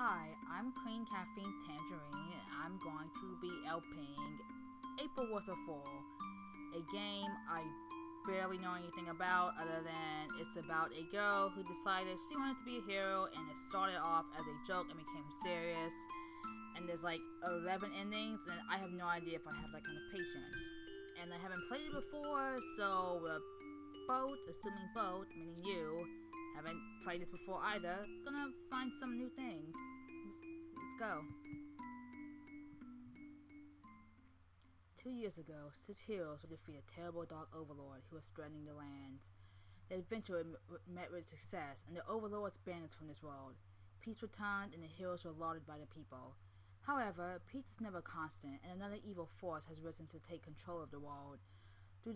Hi, I'm Queen Caffeine Tangerine, and I'm going to be helping April Was a Fool, a game I barely know anything about other than it's about a girl who decided she wanted to be a hero, and it started off as a joke and became serious. And there's like 11 endings, and I have no idea if I have that kind of patience. And I haven't played it before, so we're both, assuming both, meaning you, haven't played it before either, gonna find some new things. Let's go. 2 years ago, 6 heroes would defeat a terrible dark overlord who was threatening the lands. The adventure met with success, and the overlords banished from this world. Peace returned, and the heroes were lauded by the people. However, peace is never constant, and another evil force has risen to take control of the world. Though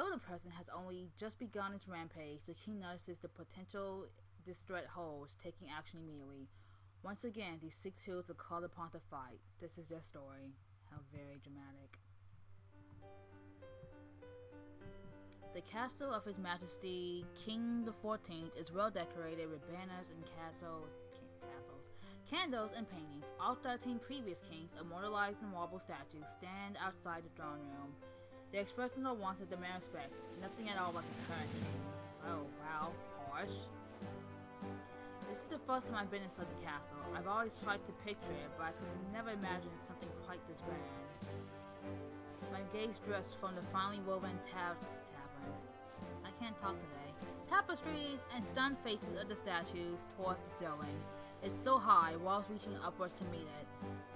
the present has only just begun its rampage, the king notices the potential this threat holds, taking action immediately. Once again, these 6 heroes are called upon to fight. This is their story. How very dramatic. The castle of His Majesty King the 14th is well decorated with banners and candles and paintings. All 13 previous kings, immortalized in marble statues, stand outside the throne room. Their expressions are ones that demand respect, nothing at all like the current king. Oh, wow, harsh. This is the first time I've been inside the castle. I've always tried to picture it, but I could never imagine something quite this grand. My gaze drifts from the finely woven taverns. I can't talk today. Tapestries and stunned faces of the statues towards the ceiling. It's so high, walls reaching upwards to meet it.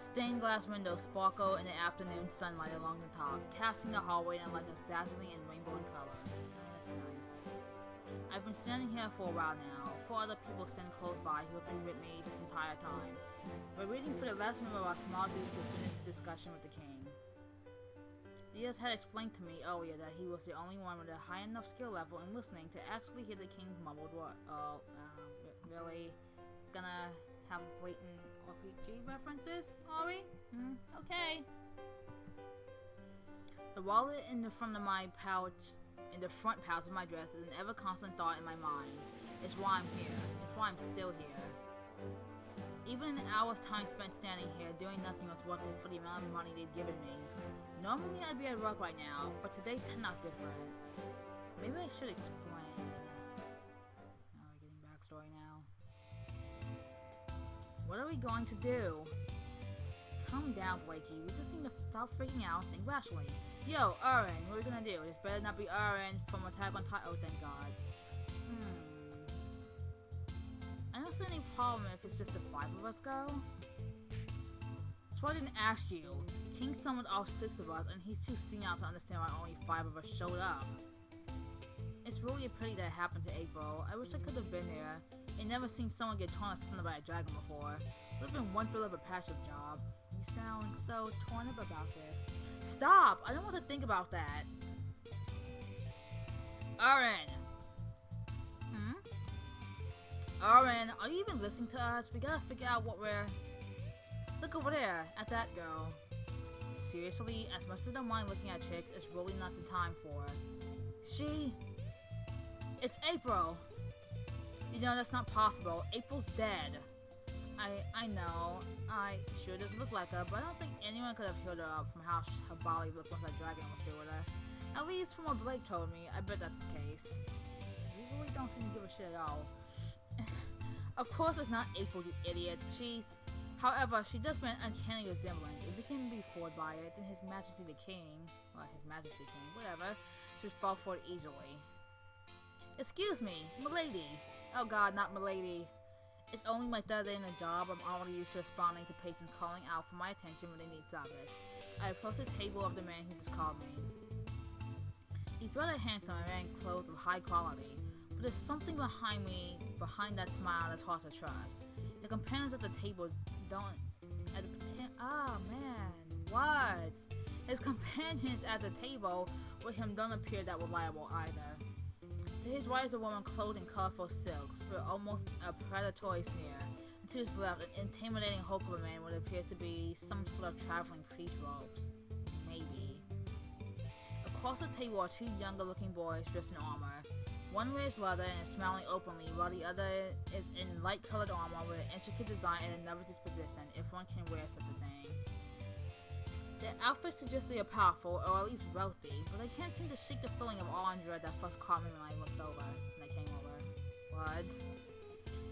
Stained glass windows sparkle in the afternoon sunlight along the top, casting the hallway in a light that's dazzling and rainbow in color. That's nice. I've been standing here for a while now. 4 other people stand close by who have been with me this entire time. We're waiting for the last member of our small group to finish his discussion with the king. Diaz had explained to me earlier that he was the only one with a high enough skill level in listening to actually hear the king's mumbled word. Really? Gonna have blatant RPG references, are we? Okay. The wallet in the front of my pouch, in the front pouch of my dress, is an ever-constant thought in my mind. It's why I'm here. It's why I'm still here. Even an hour's time spent standing here doing nothing was worth it for the amount of money they'd given me. Normally I'd be at work right now, but today's not different. Maybe I should explain. Oh, we're getting backstory now. What are we going to do? Calm down, Blakey. We just need to stop freaking out and think rationally. Yo, Aaron, what are we gonna do? This better not be Aaron from Attack on Titan. Oh, thank God. I don't see any problem if it's just the 5 of us go. So I didn't ask you. King summoned all 6 of us, and he's too senile to understand why only 5 of us showed up. It's really a pity that it happened to April. I wish I could have been there. I never seen someone get torn asunder by a dragon before. It would have been one bill of a passive job. You sound so torn up about this. Stop! I don't want to think about that. Aaron! Aaron, are you even listening to us? We gotta figure out what we're... Look over there, at that girl. Seriously, as much as I don't mind looking at chicks, it's really not the time for. It's April! You know, that's not possible. April's dead. I know. I sure does look like her, but I don't think anyone could have healed her up from how her body looked once that dragon was through with her. At least from what Blake told me, I bet that's the case. You really don't seem to give a shit at all. Of course it's not April, you idiot. However, she does bear an uncanny resemblance. If we can be fooled by it, then His Majesty the King, whatever, should fall for it easily. Excuse me, milady. Oh God, not milady. It's only my 3rd day in the job. I'm already used to responding to patrons calling out for my attention when they need service. I approached the table of the man who just called me. He's rather handsome and wearing clothes of high quality, but there's something behind that smile that's hard to trust. The companions at the table don't... Oh man, what? His companions at the table with him don't appear that reliable either. To his right is a woman clothed in colorful silks, with almost a predatory sneer. And to his left, an intimidating hulk of a man what appears to be some sort of traveling priest robes. Maybe. Across the table are 2 younger-looking boys dressed in armor. One wears leather and is smiling openly, while the other is in light-colored armor with an intricate design and another disposition, if one can wear such a thing. Their outfits suggest they are powerful, or at least wealthy, but I can't seem to shake the feeling of awe and dread that first caught me when I looked over. When I came over. Words.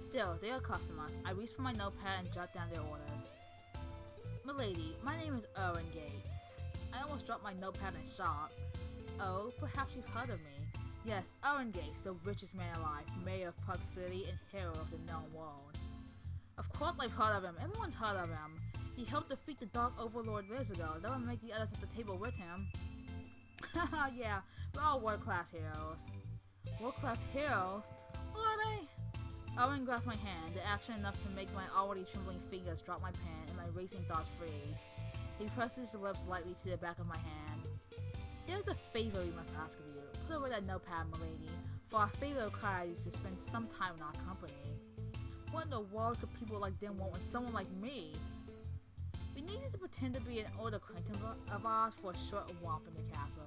Still, they are customers. I reach for my notepad and jot down their orders. Milady, my name is Erwin Gates. I almost dropped my notepad in shock. Oh, perhaps you've heard of me. Yes, Erwin Gates, the richest man alive, mayor of Puck City and hero of the known world. Of course I've heard of him. Everyone's heard of him. He helped defeat the Dark Overlord years ago. That would make the others at the table with him. Haha, yeah, we're all world-class heroes. World-class heroes? What are they? Owen grabs my hand, the action enough to make my already trembling fingers drop my pen and my racing thoughts freeze. He presses his lips lightly to the back of my hand. There's a favor we must ask of you. Put away that notepad, milady, for our favorite requires you to spend some time in our company. What in the world could people like them want with someone like me? We need you to pretend to be an old acquaintance of ours for a short walk in the castle.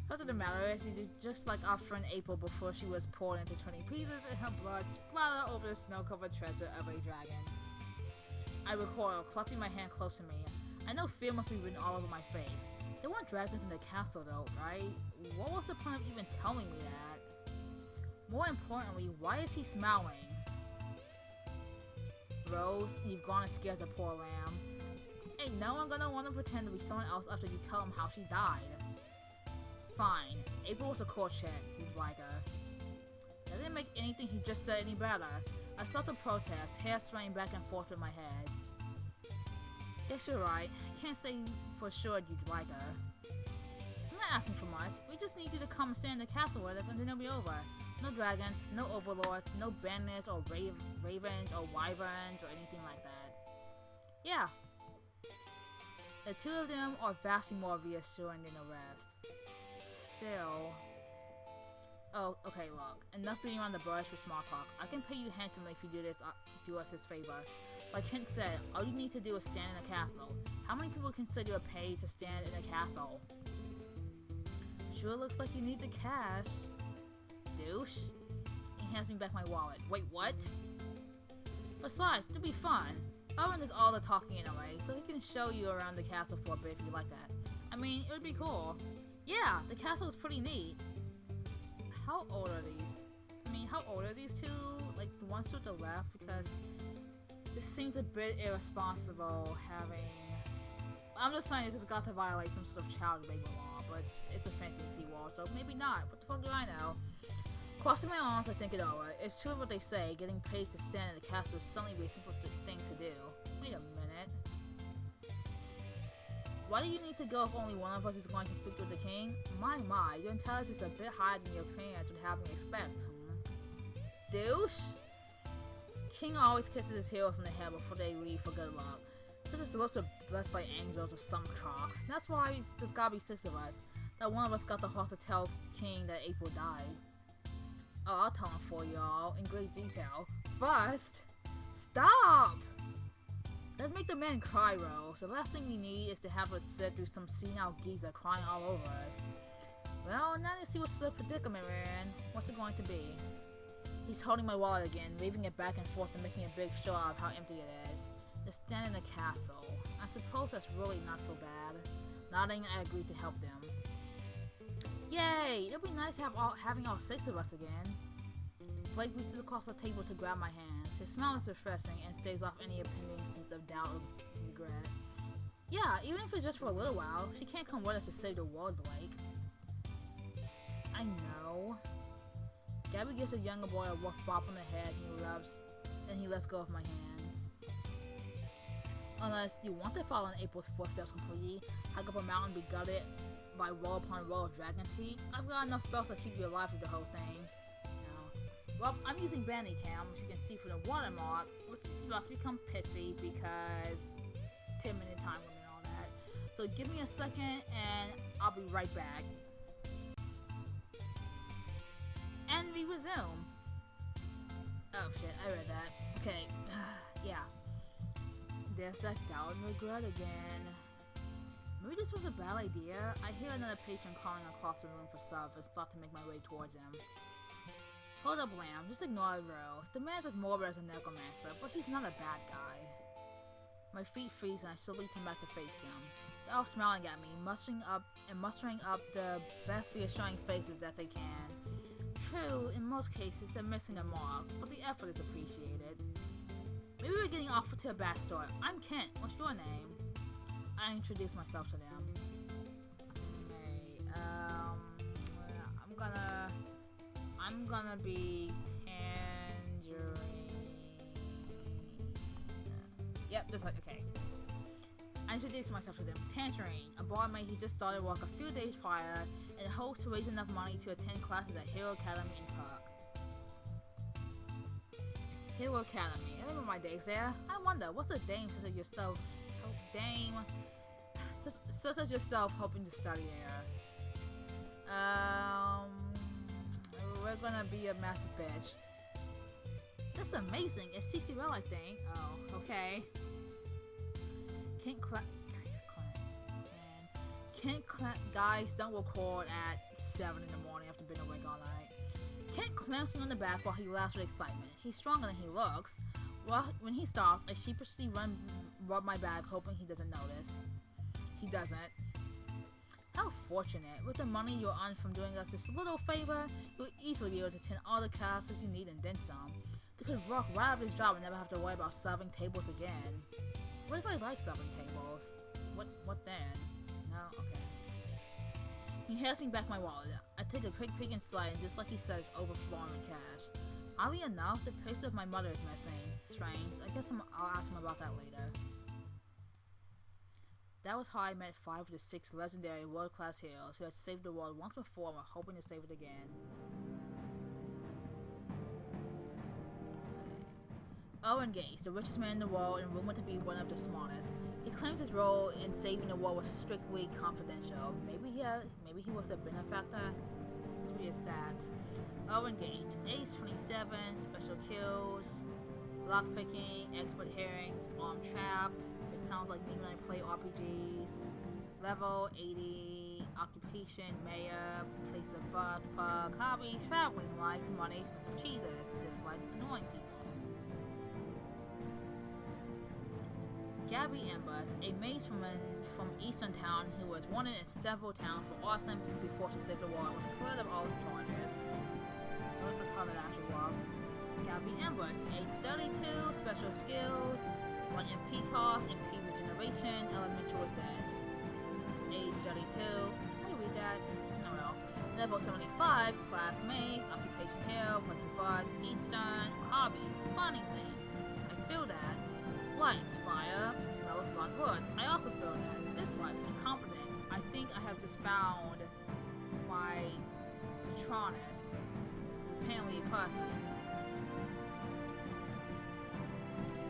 Fact of the matter is, you did just like our friend April before she was poured into 20 pieces and her blood splattered over the snow-covered treasure of a dragon. I recoil, clutching my hand close to me. I know fear must be written all over my face. There weren't dragons in the castle though, right? What was the point of even telling me that? More importantly, why is he smiling? Rose, you've gone and scared the poor lamb. Ain't no one gonna want to pretend to be someone else after you tell him how she died. Fine. April was a courtier. You'd like her. That didn't make anything he just said any better. I started to protest, hair swaying back and forth in my head. Guess you're right. I can't say for sure you'd like her. I'm not asking for much. We just need you to come and stay in the castle with us and then it'll be over. No dragons, no overlords, no bandits or ravens or wyverns or anything like that. Yeah. The two of them are vastly more reassuring than the rest. Still... Oh, okay, look. Enough beating around the bush for small talk. I can pay you handsomely if you do us this favor. Like Kent said, all you need to do is stand in a castle. How many people consider you paid to stand in a castle? Sure looks like you need the cash. Douche. He hands me back my wallet. Wait, what? Besides, it'll be fun. Owen does all the talking anyway, so he can show you around the castle for a bit if you like that. I mean, it would be cool. Yeah, the castle is pretty neat. How old are these? I mean, how old are these two? Like, the ones to the left? Because this seems a bit irresponsible having... I'm just saying this has got to violate some sort of child labor law, but it's a fantasy world, so maybe not. What the fuck do I know? Crossing my arms, I think it over. It's true what they say, getting paid to stand in the castle is suddenly a simple thing to do. Wait a minute. Why do you need to go if only one of us is going to speak with the king? My, your intelligence is a bit higher than your parents would have me expect. Douche? King always kisses his heroes in the head before they leave for good luck. Since his lips are blessed by angels or some cock. That's why there's gotta be 6 of us. That one of us got the heart to tell King that April died. Oh, I'll tell him for y'all in great detail. First, stop! Let's make the man cry, Rose. The last thing we need is to have us sit through some senile geezer crying all over us. Well, now let's see what sort of predicament we're in. What's it going to be? He's holding my wallet again, waving it back and forth and making a big show of how empty it is. Just stand in a castle. I suppose that's really not so bad. Nodding, I agreed to help them. Yay! It'll be nice having all 6 of us again. Blake reaches across the table to grab my hands. His smile is refreshing and staves off any impending sense of doubt or regret. Yeah, even if it's just for a little while. She can't come with us to save the world, Blake. I know. Gabby gives the younger boy a rough bop on the head and he lets go of my hands. Unless you want to follow in April's footsteps completely, hike up a mountain and be gutted by roll upon roll of dragon teeth, I've got enough spells to keep you alive through the whole thing. Well, I'm using Bandicam, which you can see from the watermark, which is about to become pissy because 10-minute time limit and all that. So give me a second and I'll be right back. And we resume. Oh shit, I read that. Okay, yeah. There's that doubt and regret again. Maybe this was a bad idea. I hear another patron calling across the room for stuff and start to make my way towards him. Hold up, Lamb. Just ignore Rose. The man's as morbid as a necromancer, but he's not a bad guy. My feet freeze and I slowly turn back to face them. They're all smiling at me, mustering up the best reassuring faces that they can. True, in most cases they're missing a mark, but the effort is appreciated. Maybe we're getting off to a backstory. I'm Kent. What's your name? I introduce myself to them. Hey, I'm gonna be Tangerine. Yep, that's right, okay. I introduced myself to them. Tangerine, a barmaid who just started work a few days prior and hopes to raise enough money to attend classes at Hero Academy in Park. Hero Academy. I remember my days there. I wonder, what's a dame such as yourself? Such as yourself hoping to study there? We're gonna be a massive bitch. That's amazing. It's CCRL, I think. Oh, okay. Guys, don't record at 7 in the morning after being awake all night. Kent clamps me on the back while he laughs with excitement. He's stronger than he looks. When he stops, I sheepishly rub my back, hoping he doesn't notice. He doesn't. How fortunate. With the money you'll earn from doing us this little favor, you'll easily be able to attend all the classes you need and then some. You could rock right out of his job and never have to worry about serving tables again. What if I like serving tables? What then? No? Okay. He hands me back my wallet. I take a quick peek inside and just like he said, it's overflowing with cash. Oddly enough, the picture of my mother is missing. Strange. I guess I'll ask him about that later. That was how I met 5 of the 6 legendary world-class heroes who had saved the world once before and were hoping to save it again. Owen Gates, the richest man in the world and rumored to be one of the smartest. He claims his role in saving the world was strictly confidential. Maybe he was a benefactor? Let's read his stats. Owen Gates, age 27, special kills, lockpicking, expert hearings, arm trap. It sounds like me when I play RPGs. Level 80, occupation, mayor, place of birth, pug, hobby, traveling, likes, money, expensive cheeses, dislikes, annoying people. Gabby Embers, a maid from Eastern Town who was wanted in several towns for arson before she saved the world, was cleared of all charges. Notice that's how that actually worked. Gabby Embers, age 32, special skills, 1 MP cost, MP regeneration, elemental resist. Age 32, can I read that? No. Level 75, class maid, occupation hero, place of birth, Eastern, hobbies, finding things. I feel that. Likes, fire, smell of burnt wood. I also feel that. Dislikes, incompetence. I think I have just found my Patronus. This is apparently a person.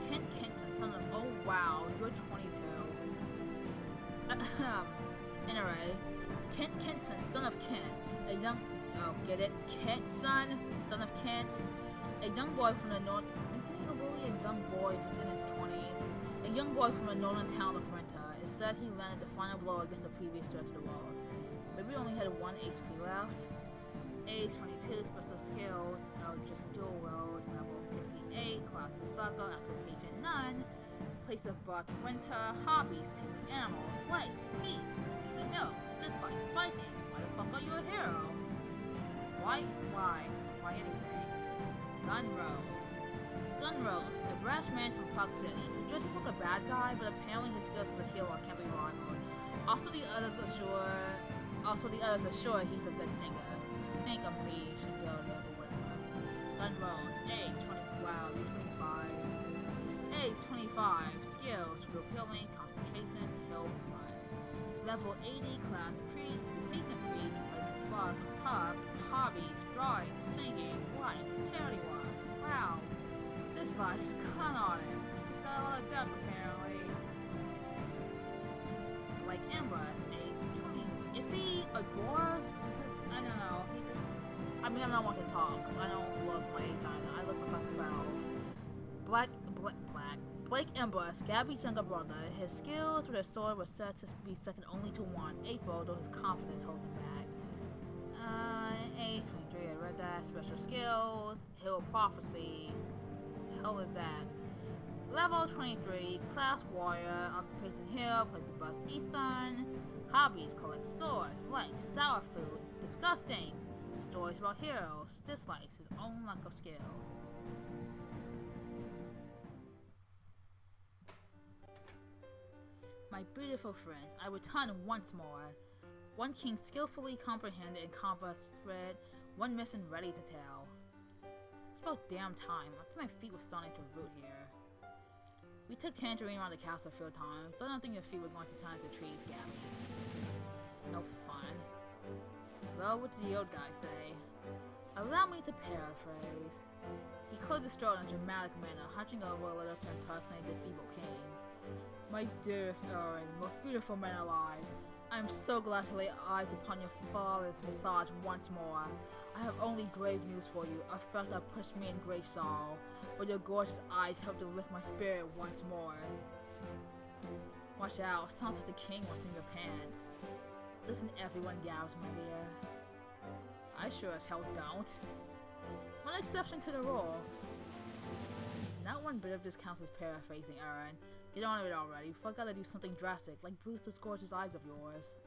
Kent Kenton, son of... Oh wow, you're 22. Anyway, Kent Kenton, son of Kent. A young... Oh, get it? Kent, son of Kent. A young boy from the north... Is he really a young boy within his 20s? A young boy from the northern town of Renta. It said he landed the final blow against the previous threat to the world. Maybe he only had 1 HP left. Age 22, special skills, just dual world, level 58, class Berserker, occupation none, place of birth Winter, hobbies, taming animals, likes, peace, cookies and milk, dislikes, fighting. Why the fuck are you a hero? Why anything? Gunrose, a brash man from Puck City. He dresses like a bad guy, but apparently his skills as a hero can't be rivaled. Also the others are sure he's a good singer. Think of me, should go there or whatever. Gunrose, age 20, wow, you're 25. Age 25, skills, repelling, concentration, health plus. Level 80, class priest, occupation priest, place of birth, Puck, hobbies, drawing, singing, likes, charity work. Wow. This guy's con artist. He's got a lot of depth apparently. Like Embers, age 20. Is he a dwarf? Because I don't know. I don't want to talk because I don't look my age either. I look like I'm 12. Black Blake Embrus, Gabby's younger brother. His skills with a sword were said to be second only to one. April, though his confidence holds him back. Age 23, I read that. Special skills, Hill of Prophecy. Hell is that? Level 23, class warrior, occupation Hill, plays the bus Eastern. Hobbies, collect swords, likes, sour food, disgusting. Stories about heroes, dislikes, his own lack of skill. My beautiful friends, I return once more. One king skillfully comprehended and conversed with, one missing ready to tell. It's about damn time. I think my feet were starting to root here. We took Tangerine around the castle a few times, so I don't think your feet were going to turn into trees, Gabby. No fun. Well, what did the old guy say? Allow me to paraphrase. He closed his throat in a dramatic manner, hunching over a little to impersonate the feeble king. My dearest Owen, most beautiful man alive, I am so glad to lay eyes upon your father's visage once more. I have only grave news for you, a fact that pushed me in great sorrow, but your gorgeous eyes helped to lift my spirit once more. Watch out, sounds like the king was in your pants. Listen everyone, Gabs, my dear. I sure as hell don't. One exception to the rule. Not one bit of this counts as paraphrasing, Aaron. Get on with it already, before I gotta do something drastic, like bruise those gorgeous eyes of yours.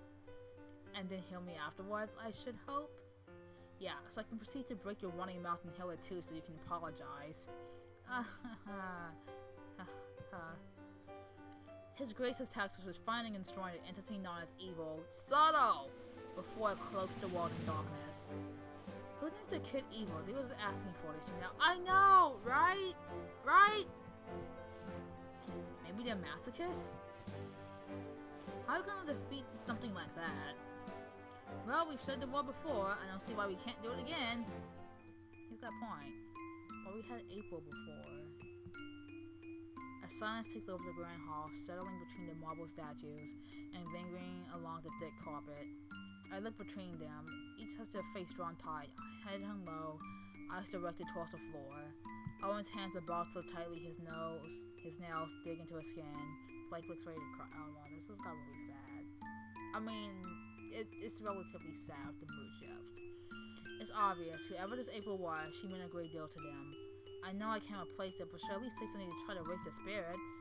And then heal me afterwards, I should hope? Yeah, so I can proceed to break your running mouth and heal it too, so you can apologize. His Grace's taxes was finding and destroying an entity known as evil, Soto, before it cloaked the world in darkness. Who named the kid evil? They were just asking for this, you know? I know, right? Right? Maybe they're masochists? How are we gonna defeat something like that? Well, we've said the word before. I don't see why we can't do it again. He's got a point. Well, we had April before. A silence takes over the grand hall, settling between the marble statues and lingering along the thick carpet. I look between them. Each has their face drawn tight, head hung low, eyes directed towards the floor. Owen's hands are balled so tightly his nails dig into his skin. Blake looks ready to cry. Oh no, this has got really sad. I mean, it's relatively sad, the mood shift. It's obvious, whoever this April was, she meant a great deal to them. I know I can't replace it, but should I at least say something to try to raise their spirits?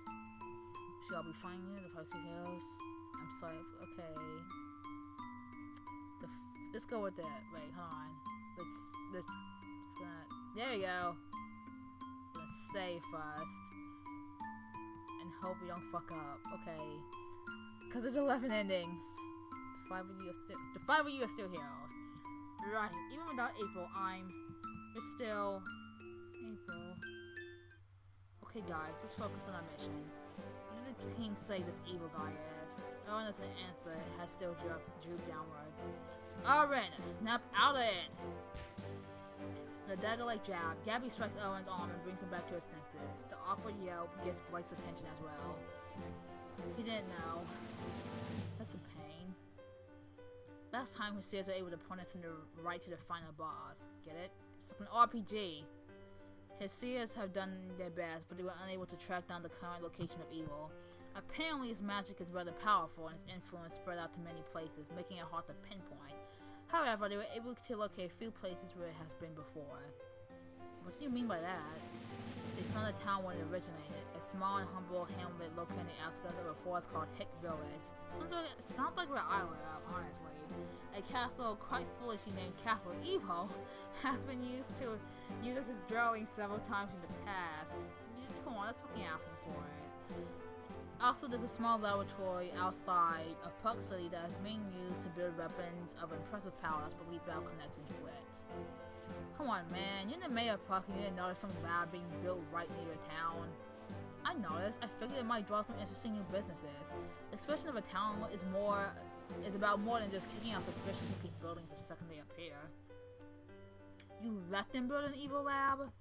Should I be finding you the Feisty Hills? I'm sorry, okay. Let's go with that. Wait, hold on. There we go. Let's save first. And hope we don't fuck up. Okay. Because there's 11 endings. The 5 of you are still heroes. Right. Even without April, it's still April. Okay, guys, let's focus on our mission. What did the king say this evil guy is? Owen doesn't answer. It has still drooped downwards. Owen, snap out of it! The dagger-like jab, Gabby strikes Owen's arm and brings him back to his senses. The awkward yelp gets Blake's attention as well. He didn't know. That's a pain. Last time his seers were able to point us in the right to the final boss. Get it? It's like an RPG. His seers have done their best, but they were unable to track down the current location of evil. Apparently his magic is rather powerful and his influence spread out to many places, making it hard to pinpoint. However, they were able to locate a few places where it has been before. What do you mean by that? They found the town where it originated, a small and humble hamlet located in the outskirts of a forest called Hick Village. Sounds like where I live, honestly. A castle quite foolishly named Castle Evil has been used as its dwelling several times in the past. Come on, that's fucking asking for it. Also, there's a small laboratory outside of Puck City that is being used to build weapons of impressive powers, but without connections to it. Come on, man. You're the mayor of Puck and you didn't notice some lab being built right near your town. I noticed. I figured it might draw some interesting new businesses. The expansion of a town is about more than just kicking out suspicious looking buildings the second they appear. You let them build an evil lab?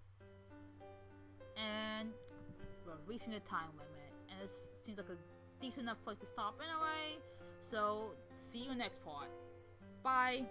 And we're reaching the time limit. And it seems like a decent enough place to stop anyway. So, see you next part. Bye!